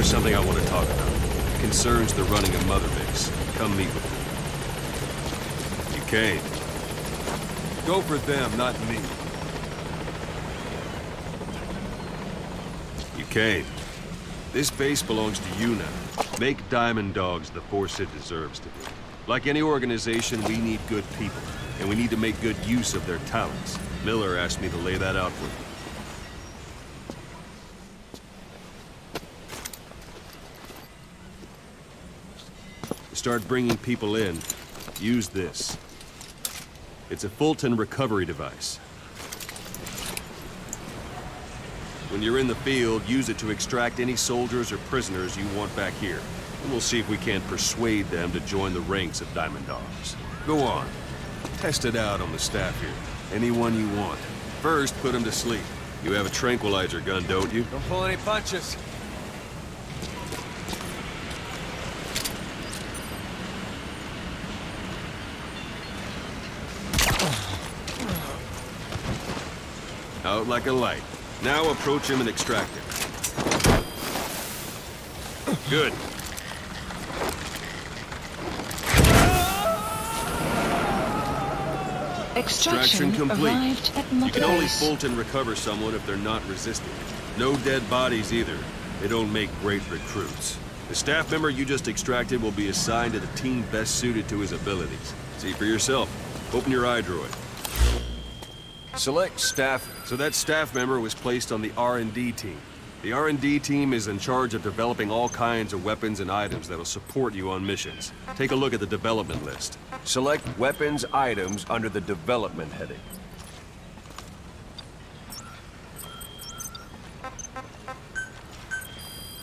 something I want to talk about. It concerns the running of Mother Base. Come meet with me. You came. Go for them, not me. You came. This base belongs to you now. Make Diamond Dogs the force it deserves to be. Like any organization, we need good people, and we need to make good use of their talents. Miller asked me to lay that out for you. To start bringing people in, use this. It's a Fulton recovery device. When you're in the field, use it to extract any soldiers or prisoners you want back here. And we'll see if we can't persuade them to join the ranks of Diamond Dogs. Go on. Test it out on the staff here. Anyone you want. First, put them to sleep. You have a tranquilizer gun, don't you? Don't pull any punches. Out like a light. Now approach him and extract him. Good. Extraction complete. Arrived at You can only base. Fulton recover someone if they're not resisting. No dead bodies either. They don't make great recruits. The staff member you just extracted will be assigned to the team best suited to his abilities. See for yourself. Open your iDroid. Select staff. So that staff member was placed on the R&D team. The R&D team is in charge of developing all kinds of weapons and items that'll support you on missions. Take a look at the development list. Select weapons items under the development heading.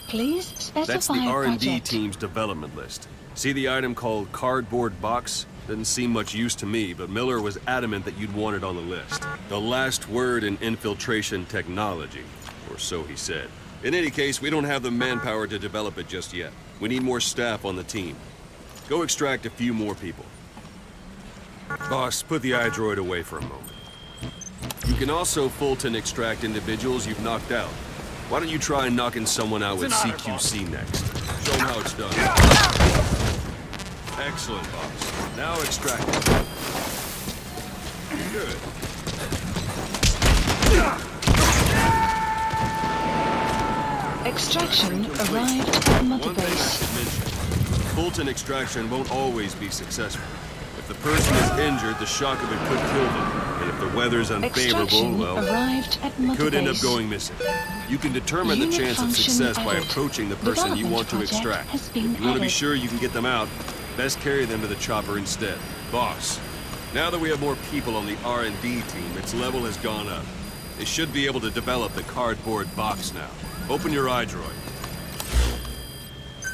Please specify That's the R&D project. team's development list. See the item called cardboard box? Doesn't seem much use to me, but Miller was adamant that you'd want it on the list. The last word in infiltration technology, or so he said. In any case, we don't have the manpower to develop it just yet. We need more staff on the team. Go extract a few more people. Boss, put the iDroid away for a moment. You can also Fulton extract individuals you've knocked out. Why don't you try knocking someone out with CQC next? Show them how it's done. Excellent, boss. Now extract it. Good. Extraction arrived at Mother One thing I Base. should mention. Fulton extraction won't always be successful. If the person is injured, the shock of it could kill them. And if the weather's unfavorable, Extraction well, arrived at it Mother could end up Base. going missing. You can determine the Unit chance of function success by added. approaching the person you want to Development project extract. has been If you want to be added. sure you can get them out, best carry them to the chopper instead. Boss, now that we have more people on the R&D team, its level has gone up. They should be able to develop the cardboard box now. Open your iDroid.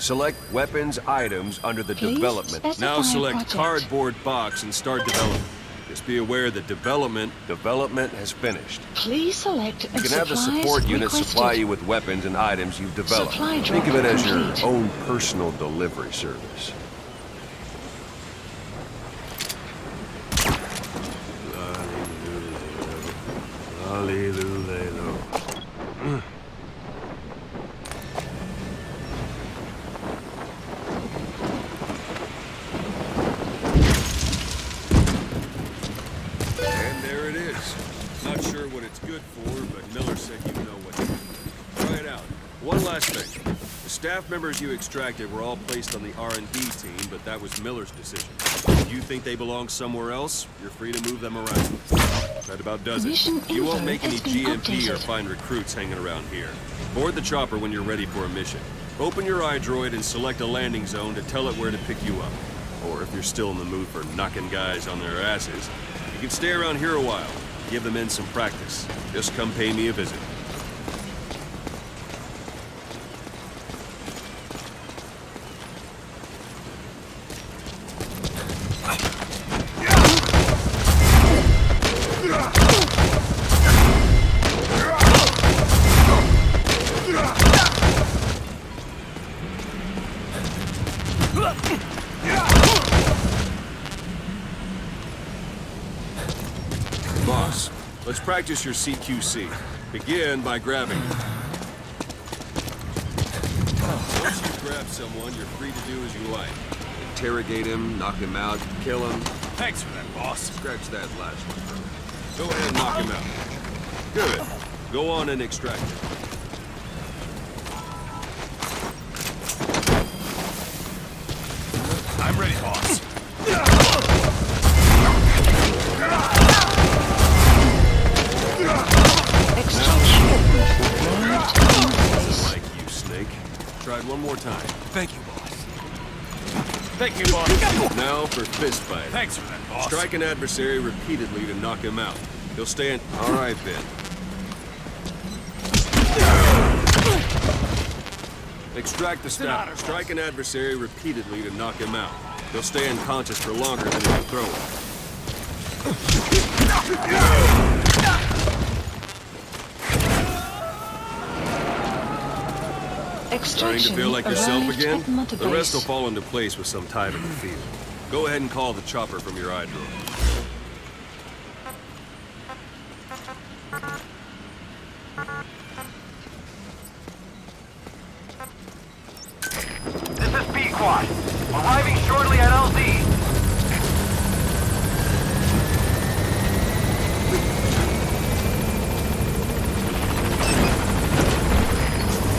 Select weapons items under the Please development. specify Now select project. cardboard box and start development. Just be aware that development... Development has finished. Please select You can have the support unit supply you with weapons and items you've developed. Supply Think of it drop as your complete. own personal delivery service. Hallelujah. And there it is. Not sure what it's good for, but Miller said you know what to do. Try it out. One last thing. The staff members you extracted were all placed on the R&D team, but that was Miller's decision. If you think they belong somewhere else, you're free to move them around. That about does Mission it. You won't info make any has been GMP or updated. find recruits hanging around here. Board the chopper when you're ready for a mission. Open your iDroid and select a landing zone to tell it where to pick you up. Or if you're still in the mood for knocking guys on their asses, you can stay around here a while. Give the men some practice. Just come pay me a visit. Boss, let's practice your CQC. Begin by grabbing it. grab someone, you're free to do as you like. Interrogate him, knock him out, kill him. Thanks for that, boss. Scratch that last one for me. Go ahead and knock him out. Good. Go on and extract him. I'm ready, boss. Extraction arrived at mother base. Like you, Snake. Try it one more time. Thank you, boss. Thank you, boss. Now for fist fight. Thanks for that, boss. Strike an adversary repeatedly to knock him out. He'll stay in. All right, Ben. Extract the staff. Strike an adversary repeatedly to knock him out. He'll stay unconscious for longer than if you throw him. Starting to Extraction feel like yourself arrived again? at mother The rest will base. fall into place with some time in the field. Go ahead and call the chopper from your eye drawer. This is Pequod. Arriving shortly at LZ.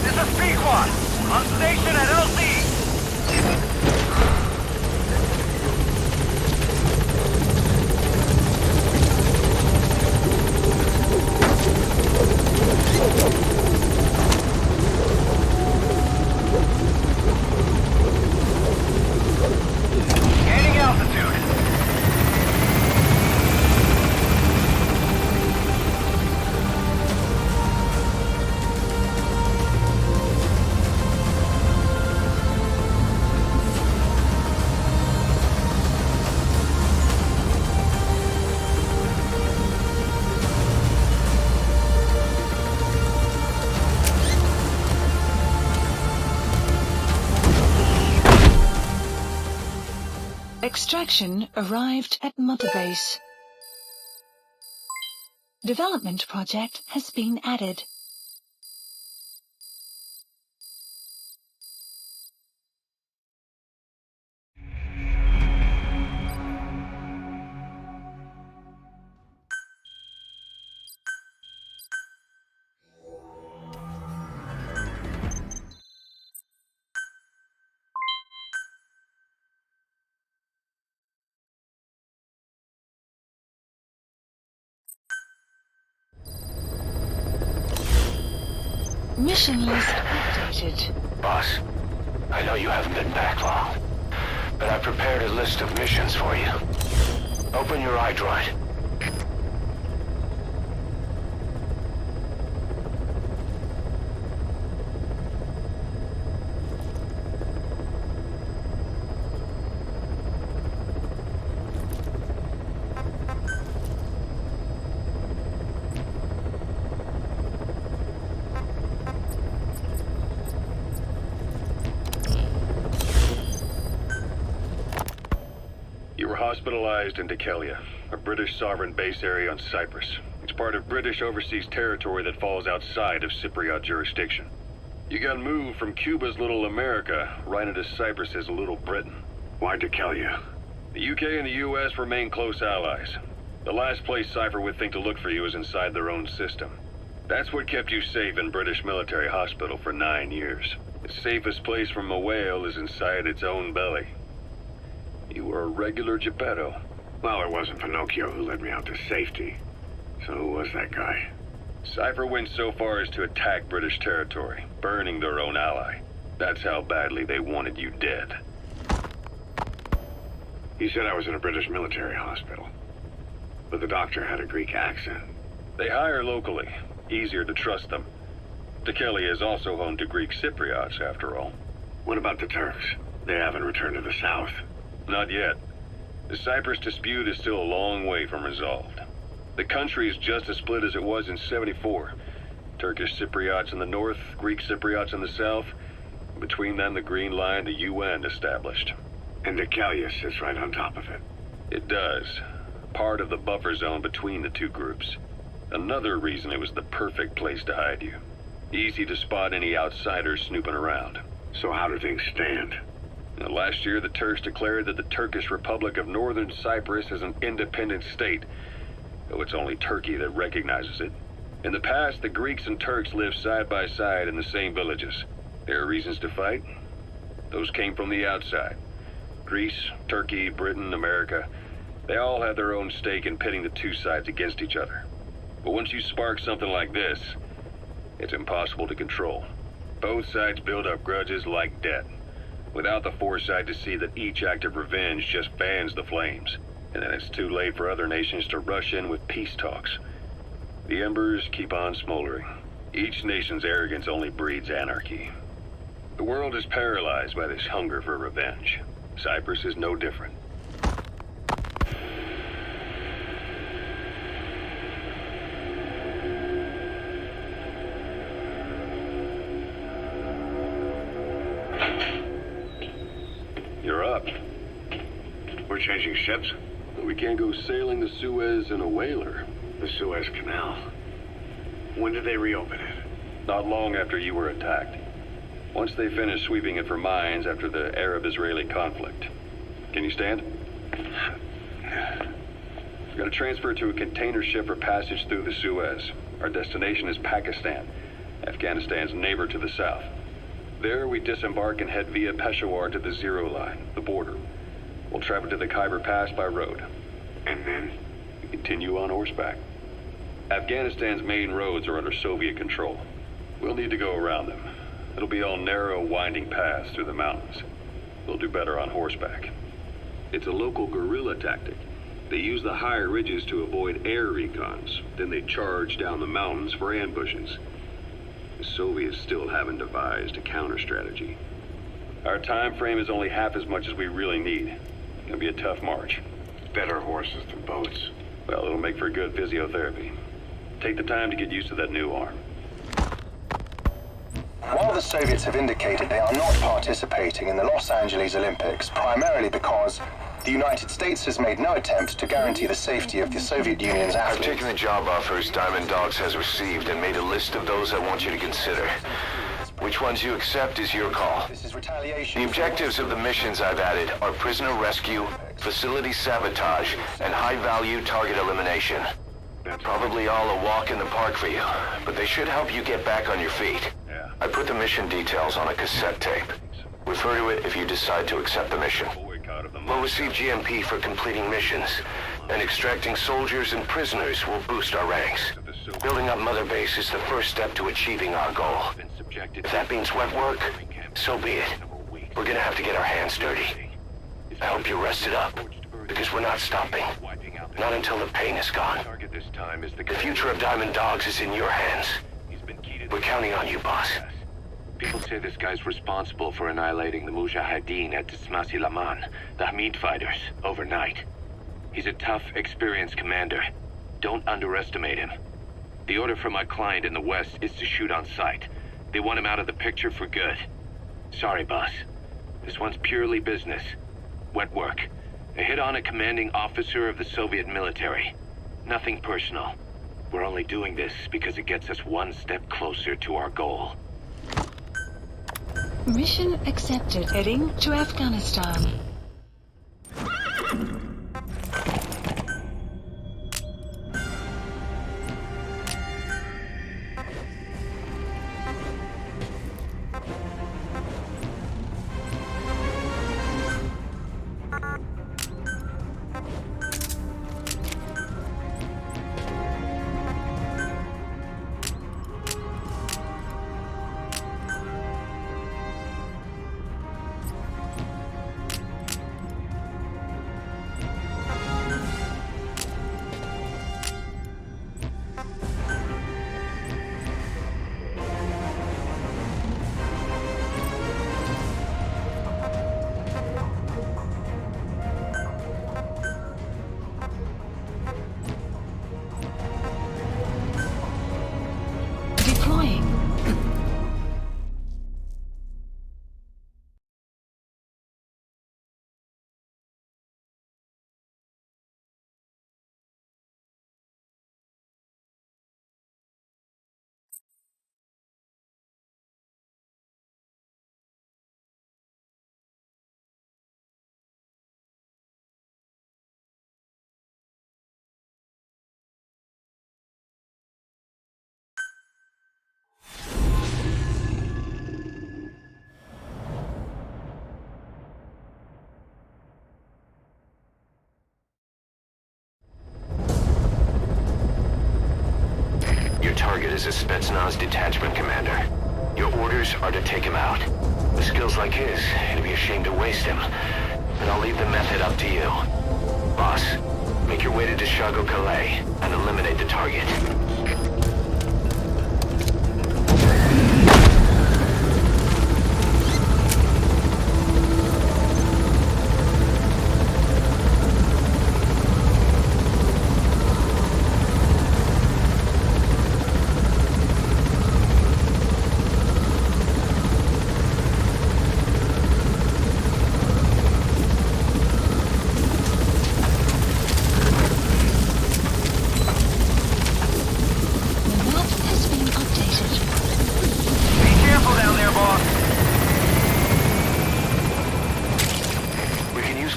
This is Pequod. On station at LZ. Gaining altitude. Extraction arrived at mother base. Development project has been added. Mission list updated. Boss, I know you haven't been back long, but I prepared a list of missions for you. Open your iDroid. You were hospitalized in Dekelia, a British sovereign base area on Cyprus. It's part of British overseas territory that falls outside of Cypriot jurisdiction. You got moved from Cuba's Little America right into Cyprus's Little Britain. Why Dekelia? The UK and the US remain close allies. The last place Cypher would think to look for you is inside their own system. That's what kept you safe in British military hospital for 9 years. The safest place from a whale is inside its own belly. You were a regular Geppetto. Well, it wasn't Pinocchio who led me out to safety. So who was that guy? Cypher went so far as to attack British territory, burning their own ally. That's how badly they wanted you dead. He said I was in a British military hospital. But the doctor had a Greek accent. They hire locally. Easier to trust them. Dekelia is also home to Greek Cypriots, after all. What about the Turks? They haven't returned to the south. Not yet. The Cyprus dispute is still a long way from resolved. The country is just as split as it was in '74. Turkish Cypriots in the north, Greek Cypriots in the south. Between them, the Green Line, the UN established. And Dekelia sits right on top of it. It does. Part of the buffer zone between the two groups. Another reason it was the perfect place to hide you. Easy to spot any outsiders snooping around. So how do things stand? Now, last year, the Turks declared that the Turkish Republic of Northern Cyprus is an independent state, though it's only Turkey that recognizes it. In the past, the Greeks and Turks lived side by side in the same villages. There are reasons to fight. Those came from the outside. Greece, Turkey, Britain, America, they all have their own stake in pitting the two sides against each other. But once you spark something like this, it's impossible to control. Both sides build up grudges like debt, without the foresight to see that each act of revenge just fans the flames. And then it's too late for other nations to rush in with peace talks. The embers keep on smoldering. Each nation's arrogance only breeds anarchy. The world is paralyzed by this hunger for revenge. Cyprus is no different. You're up. We're changing ships? But we can't go sailing the Suez in a whaler. The Suez Canal. When did they reopen it? Not long after you were attacked. Once they finished sweeping it for mines after the Arab-Israeli conflict. Can you stand? We've got to transfer it to a container ship for passage through the Suez. Our destination is Pakistan, Afghanistan's neighbor to the south. There, we disembark and head via Peshawar to the Zero Line, the border. We'll travel to the Khyber Pass by road. And then? We continue on horseback. Afghanistan's main roads are under Soviet control. We'll need to go around them. It'll be all narrow, winding paths through the mountains. We'll do better on horseback. It's a local guerrilla tactic. They use the higher ridges to avoid air recons. Then they charge down the mountains for ambushes. The Soviets still haven't devised a counter-strategy. Our time frame is only half as much as we really need. It's gonna be a tough march. Better horses than boats. Well, it'll make for good physiotherapy. Take the time to get used to that new arm. While the Soviets have indicated they are not participating in the Los Angeles Olympics, primarily because the United States has made no attempt to guarantee the safety of the Soviet Union's I've athletes. taken the job offers Diamond Dogs has received and made a list of those I want you to consider. Which ones you accept is your call. This is retaliation. The objectives of the missions I've added are prisoner rescue, facility sabotage, and high-value target elimination. Probably all a walk in the park for you, but they should help you get back on your feet. I put the mission details on a cassette tape. Refer to it if you decide to accept the mission. We'll receive GMP for completing missions, and extracting soldiers and prisoners will boost our ranks. Building up Mother Base is the first step to achieving our goal. If that means wet work, so be it. We're gonna have to get our hands dirty. I hope you're rested up, because we're not stopping. Not until the pain is gone. The future of Diamond Dogs is in your hands. We're counting on you, boss. People say this guy's responsible for annihilating the Mujahideen at Tismasi Laman, the Hamid fighters, overnight. He's a tough, experienced commander. Don't underestimate him. The order from my client in the West is to shoot on sight. They want him out of the picture for good. Sorry, boss. This one's purely business. Wet work. A hit on a commanding officer of the Soviet military. Nothing personal. We're only doing this because it gets us one step closer to our goal. Mission accepted. Heading to Afghanistan. Your target is a Spetsnaz detachment commander. Your orders are to take him out. With skills like his, it'd be a shame to waste him. And I'll leave the method up to you. Boss, make your way to Dishago Calais and eliminate the target.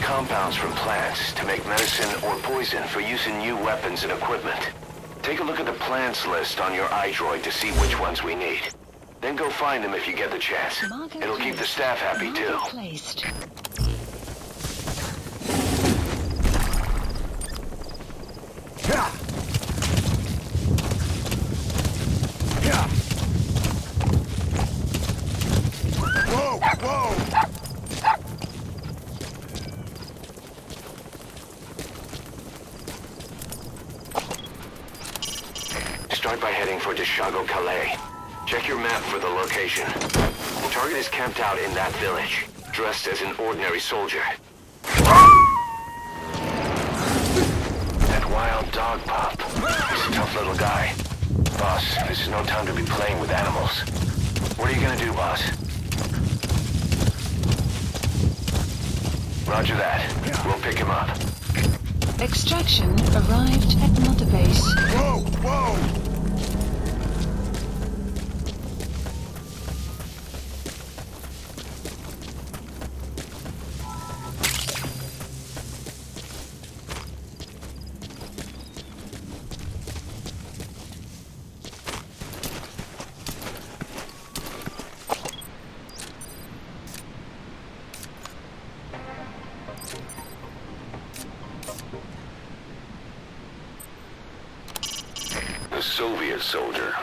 Compounds from plants to make medicine or poison for use in new weapons and equipment. Take a look at the plants list on your iDroid to see which ones we need. Then go find them if you get the chance. It'll keep the staff happy too. Whoa! Whoa! Start by heading for Dishago Calais. Check your map for the location. The target is camped out in that village, dressed as an ordinary soldier. That wild dog pup. He's a tough little guy. Boss, this is no time to be playing with animals. What are you gonna do, boss? Roger that. We'll pick him up. Extraction arrived at Mother Base. Whoa! Whoa! A Soviet soldier.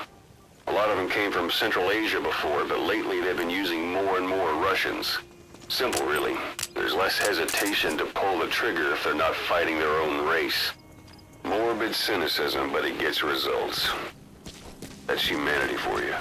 A lot of them came from Central Asia before, but lately they've been using more and more Russians. Simple, really. There's less hesitation to pull the trigger if they're not fighting their own race. Morbid cynicism, but it gets results. That's humanity for you.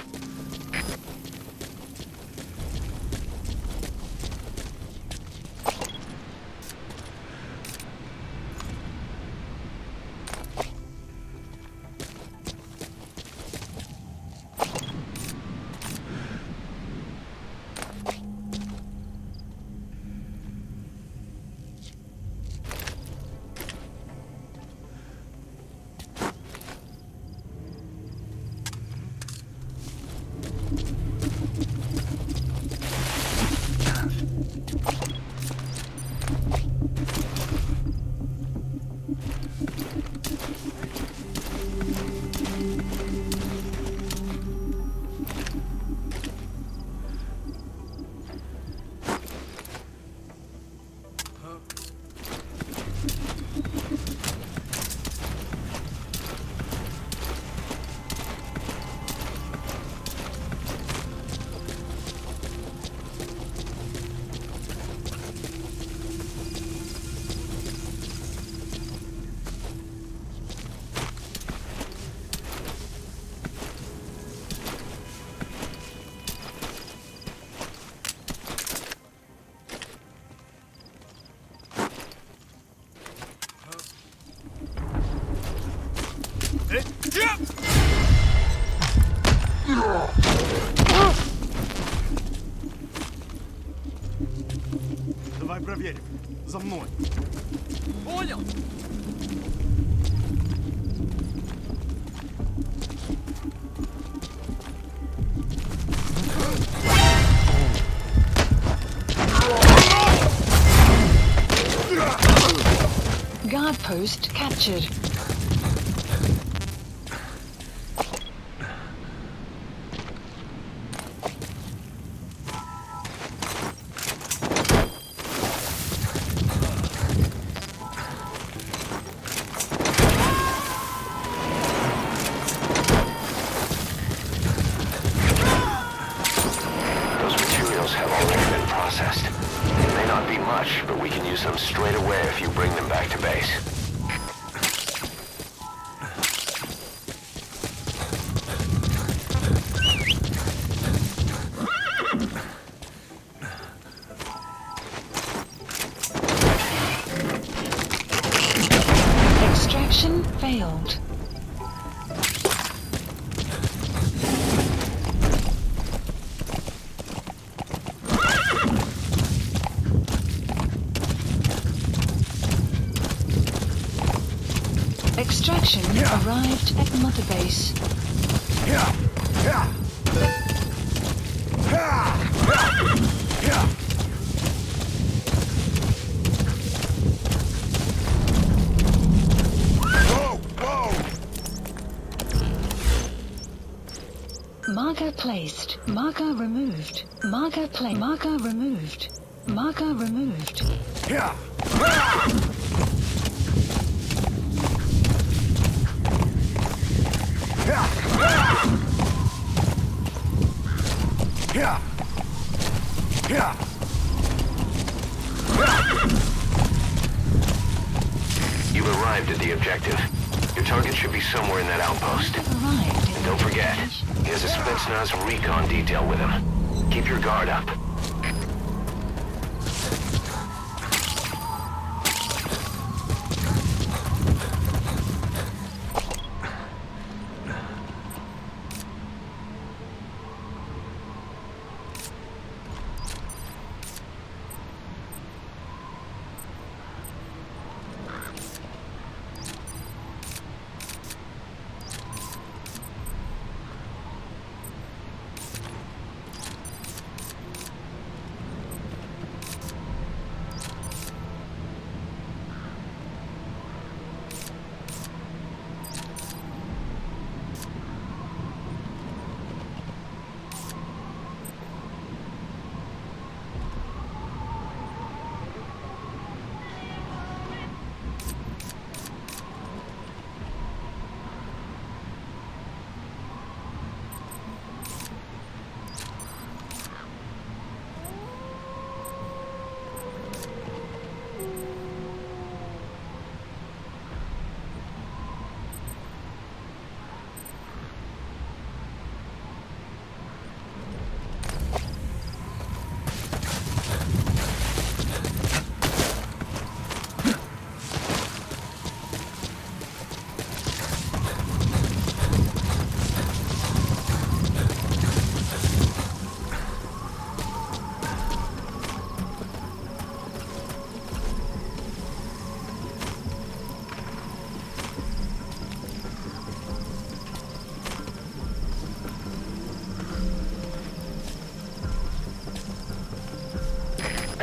Давай проверим. За мной. Понял? Guard post captured. Mission failed. Extraction arrived at Mother Base. Marker placed. Marker removed. Marker play. Marker removed. Marker removed. You've arrived at the objective. Your target should be somewhere in that outpost. And don't forget, he has a Spetsnaz recon detail with him. Keep your guard up.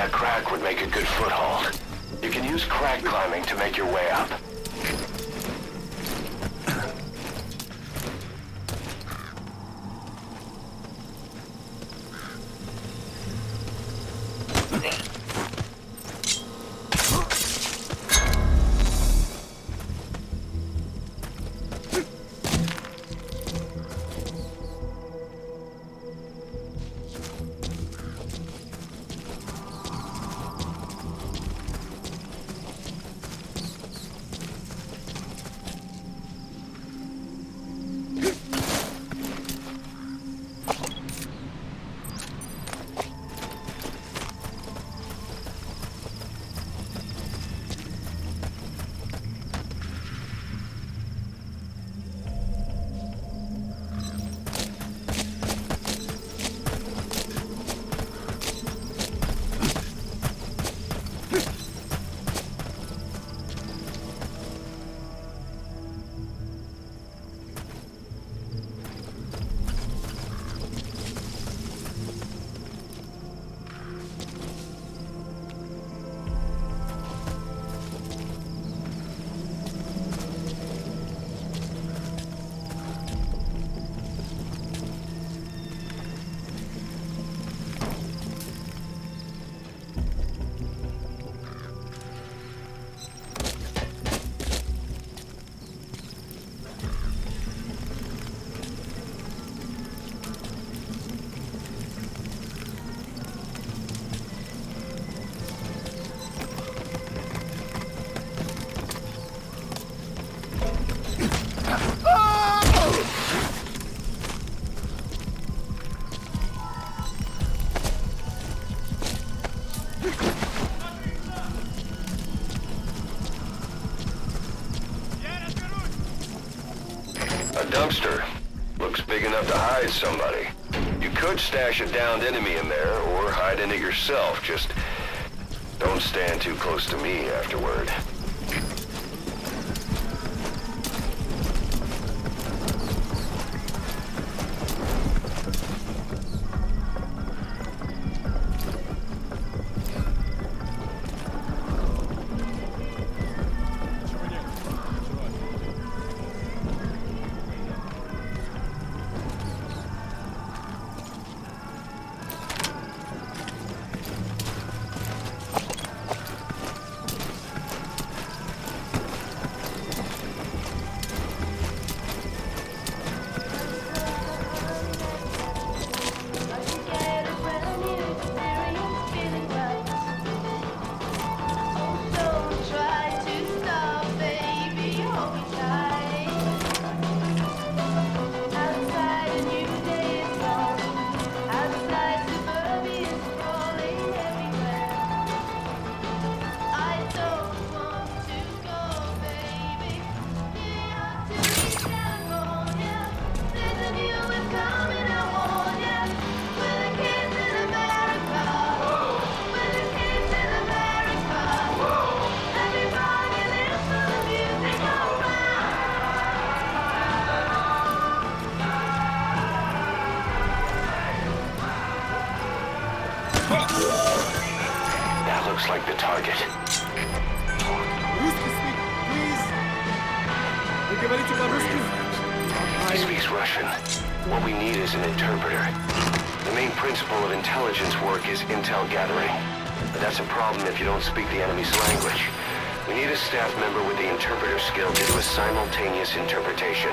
That crack would make a good foothold. You can use crack climbing to make your way up. dumpster. Looks big enough to hide somebody. You could stash a downed enemy in there, or hide in it yourself. Just don't stand too close to me afterward. That looks like the target. He speaks Russian. What we need is an interpreter. The main principle of intelligence work is intel gathering. But that's a problem if you don't speak the enemy's language. We need a staff member with the interpreter skill to do a simultaneous interpretation.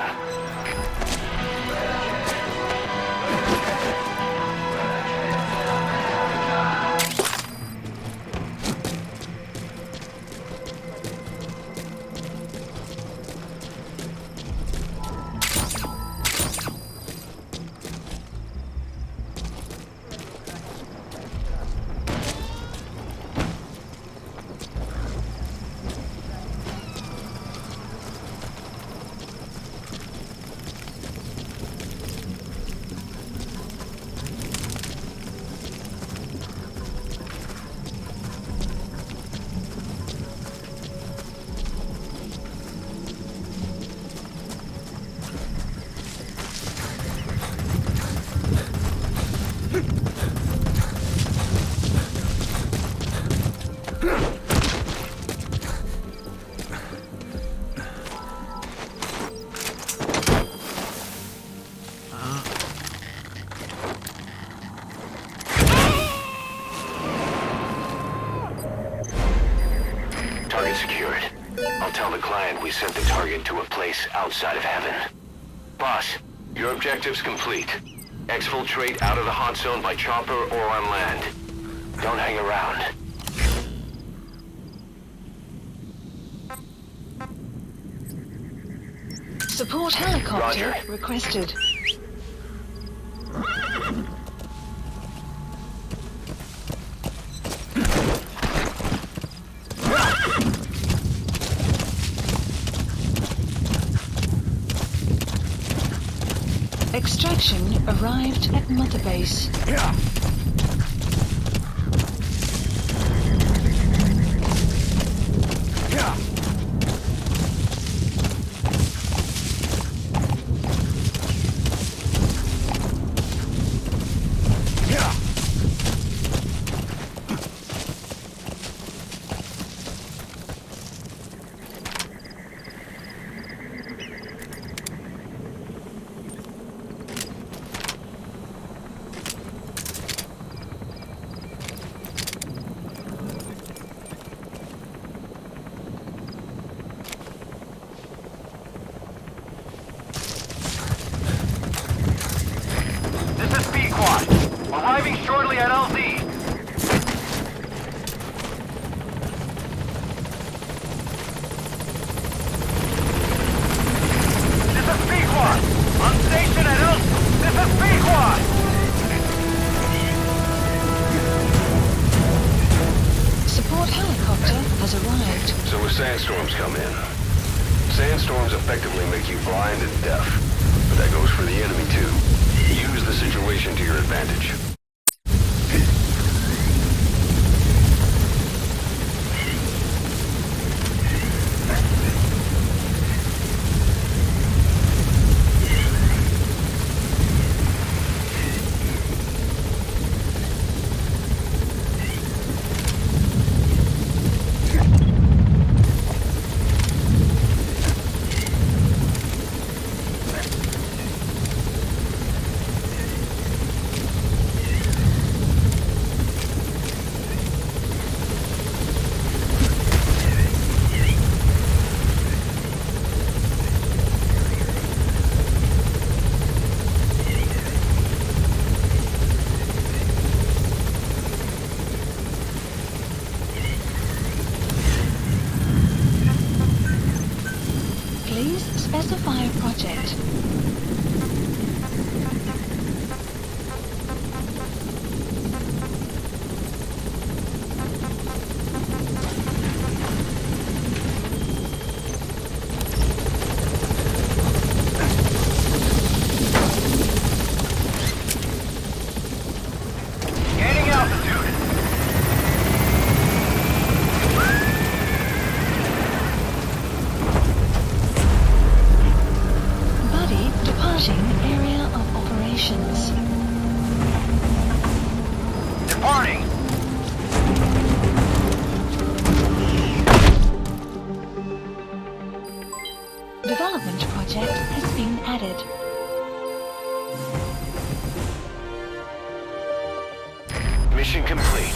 Target secured. I'll tell the client we sent the target to a place outside of heaven. Boss, your objective's complete. Exfiltrate out of the hot zone by chopper or on land. Don't hang around. Support helicopter Roger. requested. Extraction arrived at Mother Base. Arriving shortly at LZ. This is P-Quad. On station at LZ. This is P-Quad. Support helicopter has arrived. So a sandstorm's come in. Sandstorms effectively make you blind and deaf, but that goes for the enemy too. Use the situation to your advantage. Please specify a project. Gaining altitude. Buddy departing area of operations. Departing. Development project has been added. Mission complete.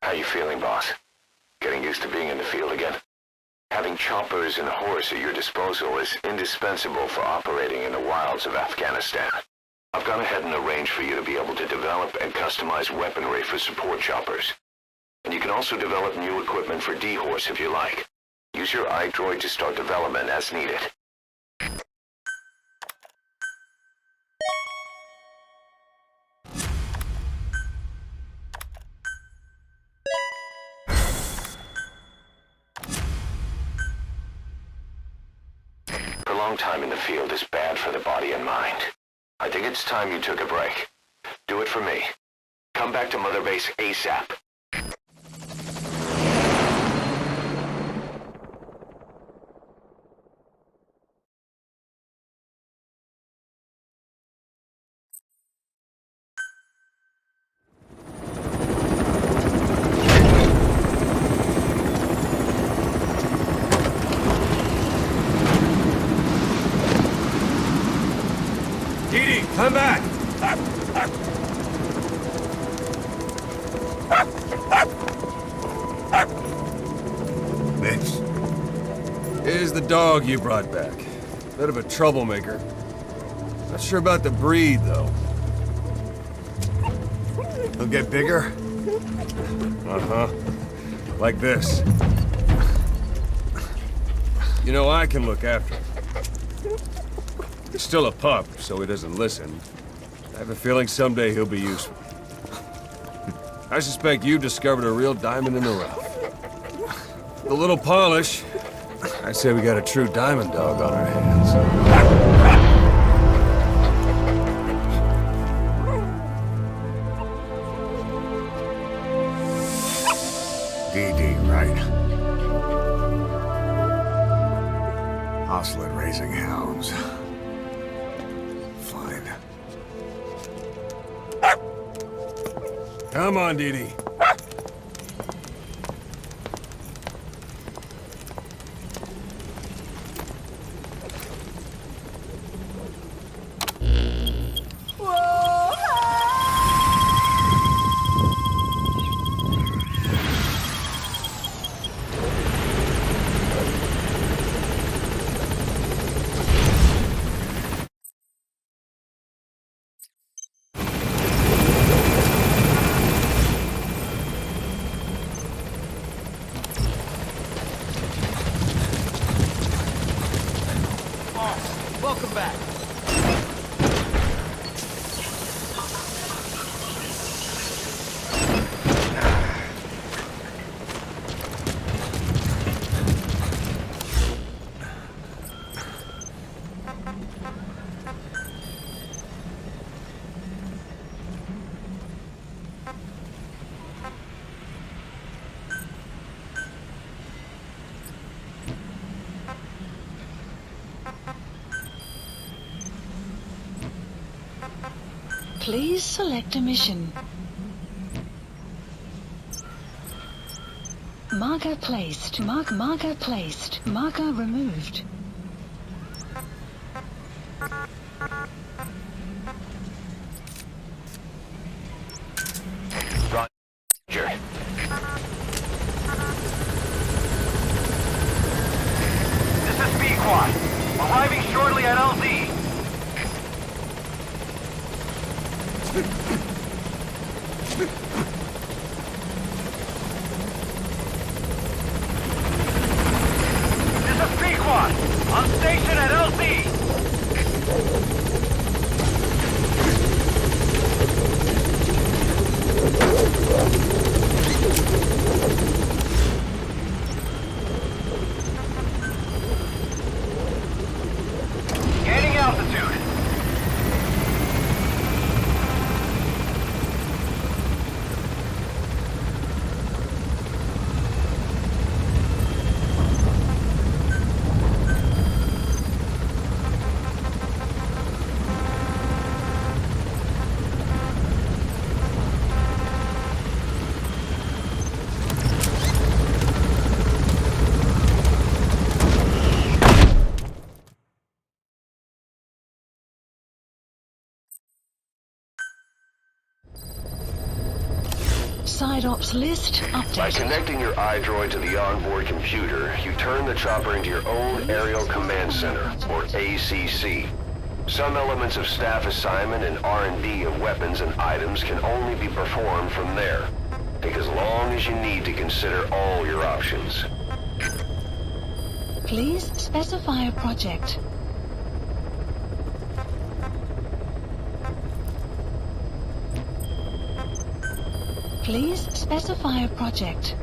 How you feeling, boss? Getting used to being in the field again? Having choppers and horse at your disposal is indispensable for operating in the wilds of Afghanistan. I've gone ahead and arranged for you to be able to develop and customize weaponry for support choppers. And you can also develop new equipment for D-Horse if you like. Use your iDroid to start development as needed. Prolonged time in the field is bad for the body and mind. I think it's time you took a break. Do it for me. Come back to Mother Base ASAP. Edie, come back! This. Here's the dog you brought back. Bit of a troublemaker. Not sure about the breed, though. He'll get bigger? Uh-huh. Like this. You know, I can look after him. He's still a pup, so he doesn't listen. I have a feeling someday he'll be useful. I suspect you discovered a real diamond in the rough. With a little polish, I'd say we got a true diamond dog on our hands. DD, right? Hostile at raising hounds. Fine. Come on, Dee Dee. Welcome back. Please select a mission. Marker placed. Marker placed. Marker removed. Roger. This is B-Quad. Arriving shortly at LZ. This is B-Quad. On station at LZ. Gaining altitude. Side ops list By updated. connecting your iDroid to the onboard computer, you turn the chopper into your own Aerial Command Center, or ACC. Some elements of staff assignment and R&D of weapons and items can only be performed from there. Take as long as you need to consider all your options. Please specify a project. Please specify a project.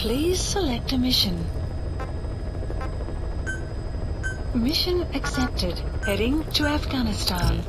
Please select a mission. Mission accepted. Heading to Afghanistan.